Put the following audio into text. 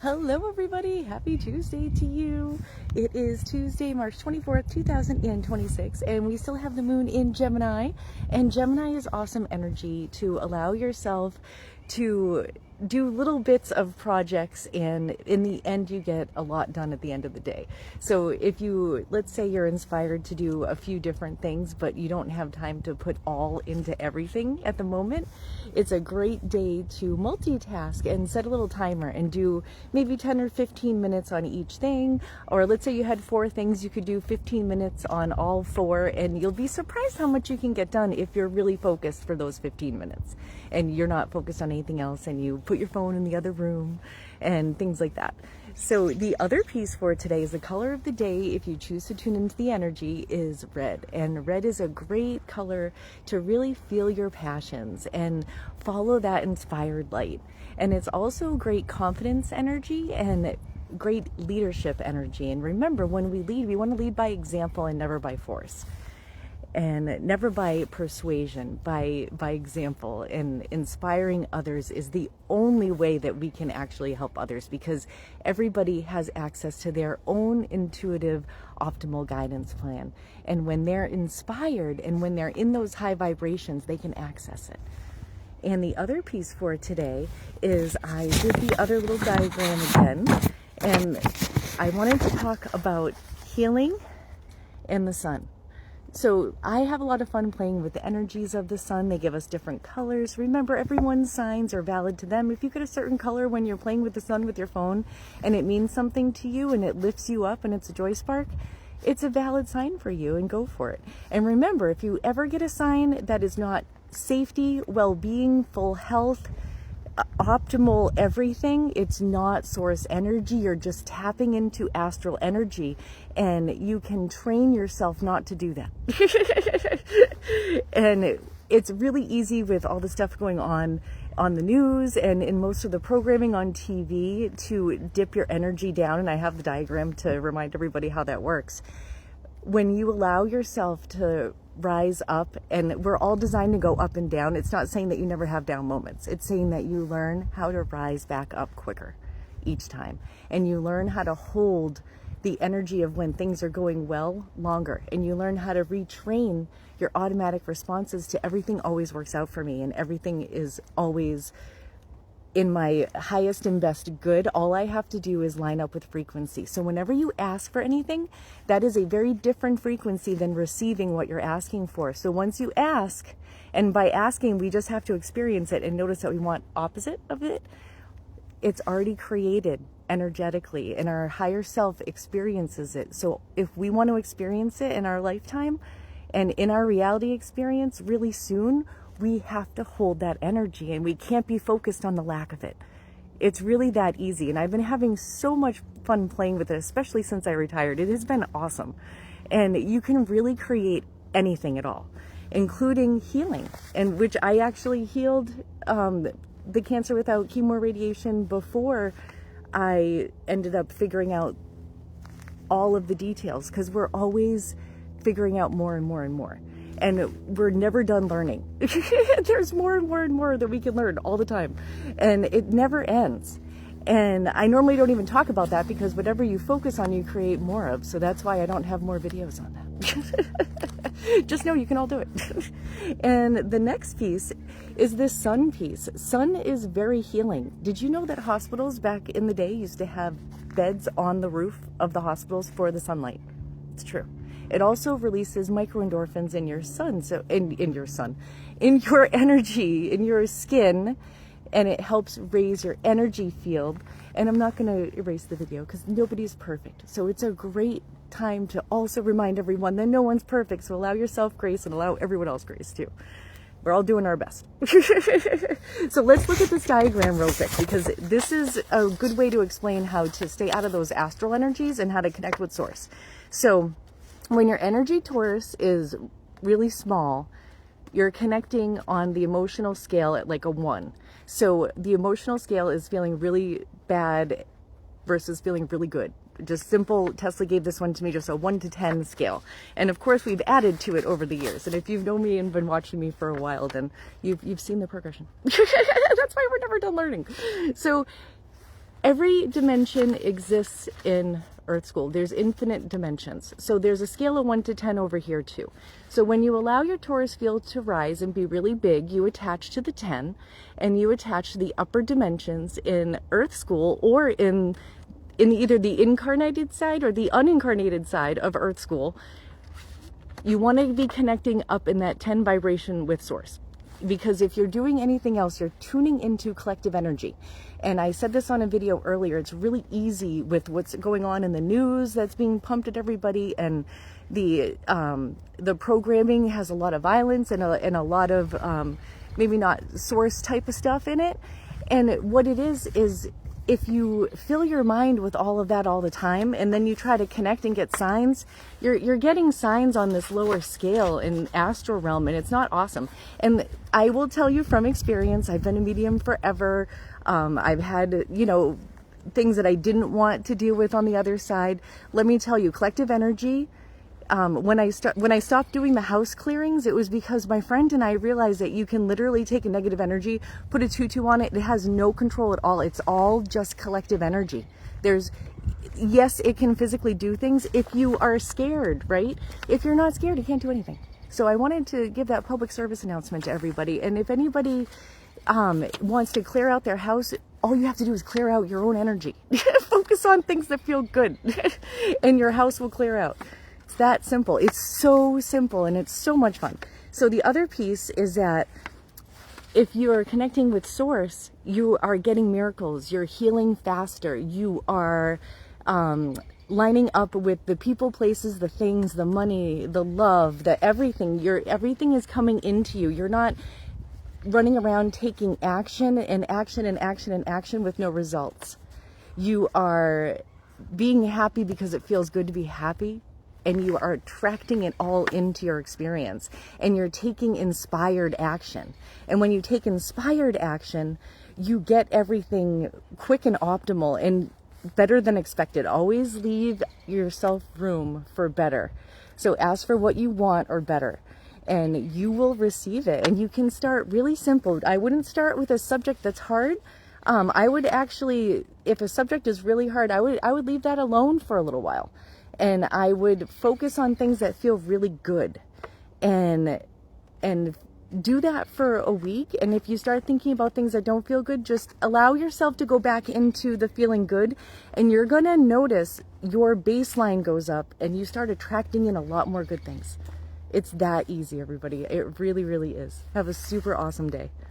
Hello everybody, happy Tuesday to you. It is Tuesday, March 24th, 2026, and we still have the moon in Gemini, and Gemini is awesome energy to allow yourself to do little bits of projects, and in the end you get a lot done at the end of the day. So if you, let's say you're inspired to do a few different things, but you don't have time to put all into everything at the moment, it's a great day to multitask and set a little timer and do maybe 10 or 15 minutes on each thing. Or let's say you had 4 things, you could do 15 minutes on all 4, and you'll be surprised how much you can get done if you're really focused for those 15 minutes and you're not focused on anything else, and you put your phone in the other room and things like that. So the other piece for today is the color of the day, if you choose to tune into the energy, is red. And red is a great color to really feel your passions and follow that inspired light. And it's also great confidence energy and great leadership energy. And remember, when we lead, we want to lead by example and never by force. And never by persuasion, by example. And inspiring others is the only way that we can actually help others, because everybody has access to their own intuitive optimal guidance plan. And when they're inspired and when they're in those high vibrations, they can access it. And the other piece for today is I did the other little diagram again, and I wanted to talk about healing and the sun. So I have a lot of fun playing with the energies of the sun. They give us different colors. Remember, everyone's signs are valid to them. If you get a certain color when you're playing with the sun with your phone and it means something to you and it lifts you up and it's a joy spark, it's a valid sign for you, and go for it. And remember, if you ever get a sign that is not safety, well-being, full health, optimal everything, it's not source energy. You're just tapping into astral energy, and you can train yourself not to do that. And it's really easy with all the stuff going on the news and in most of the programming on TV to dip your energy down. And I have the diagram to remind everybody how that works. When you allow yourself to rise up, and we're all designed to go up and down. It's not saying that you never have down moments. It's saying that you learn how to rise back up quicker each time. And you learn how to hold the energy of when things are going well longer. And you learn how to retrain your automatic responses to everything always works out for me, and everything is always in my highest and best good. All I have to do is line up with frequency. So whenever you ask for anything, that is a very different frequency than receiving what you're asking for. So once you ask, and by asking, we just have to experience it and notice that we want opposite of it, it's already created energetically, and our higher self experiences it. So if we want to experience it in our lifetime and in our reality experience really soon, we have to hold that energy, and we can't be focused on the lack of it. It's really that easy. And I've been having so much fun playing with it, especially since I retired. It has been awesome. And you can really create anything at all, including healing, and which I actually healed the cancer without chemo or radiation before I ended up figuring out all of the details, because we're always figuring out more and more and more. And we're never done learning. There's more and more and more that we can learn all the time. And it never ends. And I normally don't even talk about that, because whatever you focus on, you create more of. So that's why I don't have more videos on that. Just know you can all do it. And the next piece is this sun piece. Sun is very healing. Did you know that hospitals back in the day used to have beds on the roof of the hospitals for the sunlight? It's true. It also releases microendorphins in your sun, so in your energy, in your skin, and it helps raise your energy field. And I'm not going to erase the video because nobody's perfect. So it's a great time to also remind everyone that no one's perfect. So allow yourself grace and allow everyone else grace too. We're all doing our best. So let's look at this diagram real quick, because this is a good way to explain how to stay out of those astral energies and how to connect with source. So when your energy torus is really small, you're connecting on the emotional scale at like a 1. So the emotional scale is feeling really bad versus feeling really good. Just simple, Tesla gave this one to me, just a 1 to 10 scale. And of course we've added to it over the years. And if you've known me and been watching me for a while, then you've seen the progression. That's why we're never done learning. So Every dimension exists in Earth School. There's infinite dimensions. So there's a scale of 1 to 10 over here too. So when you allow your Taurus field to rise and be really big, you attach to the 10 and you attach to the upper dimensions in Earth School, or in either the incarnated side or the unincarnated side of Earth School. You want to be connecting up in that 10 vibration with Source. Because if you're doing anything else, you're tuning into collective energy. And I said this on a video earlier, it's really easy with what's going on in the news that's being pumped at everybody, and the programming has a lot of violence and a lot of maybe not Source type of stuff in it. And what it is if you fill your mind with all of that all the time, and then you try to connect and get signs, you're getting signs on this lower scale in astral realm, and it's not awesome. And I will tell you from experience, I've been a medium forever. I've had, things that I didn't want to deal with on the other side. Let me tell you, collective energy, when I stopped doing the house clearings, it was because my friend and I realized that you can literally take a negative energy, put a tutu on it. It has no control at all. It's all just collective energy. Yes, it can physically do things if you are scared, right? If you're not scared, you can't do anything. So I wanted to give that public service announcement to everybody. And if anybody wants to clear out their house, all you have to do is clear out your own energy. Focus on things that feel good and your house will clear out. It's that simple. It's so simple, and it's so much fun. So the other piece is that if you are connecting with Source, you are getting miracles. You're healing faster. You are lining up with the people, places, the things, the money, the love, the everything. Everything is coming into you. You're not running around taking action and action and action and action with no results. You are being happy because it feels good to be happy, and you are attracting it all into your experience, and you're taking inspired action. And when you take inspired action, you get everything quick and optimal and better than expected. Always leave yourself room for better. So ask for what you want or better, and you will receive it. And you can start really simple. I wouldn't start with a subject that's hard. I would actually, if a subject is really hard, I would leave that alone for a little while. And I would focus on things that feel really good, and do that for a week. And if you start thinking about things that don't feel good, just allow yourself to go back into the feeling good, and you're gonna notice your baseline goes up and you start attracting in a lot more good things. It's that easy, everybody. It really, really is. Have a super awesome day.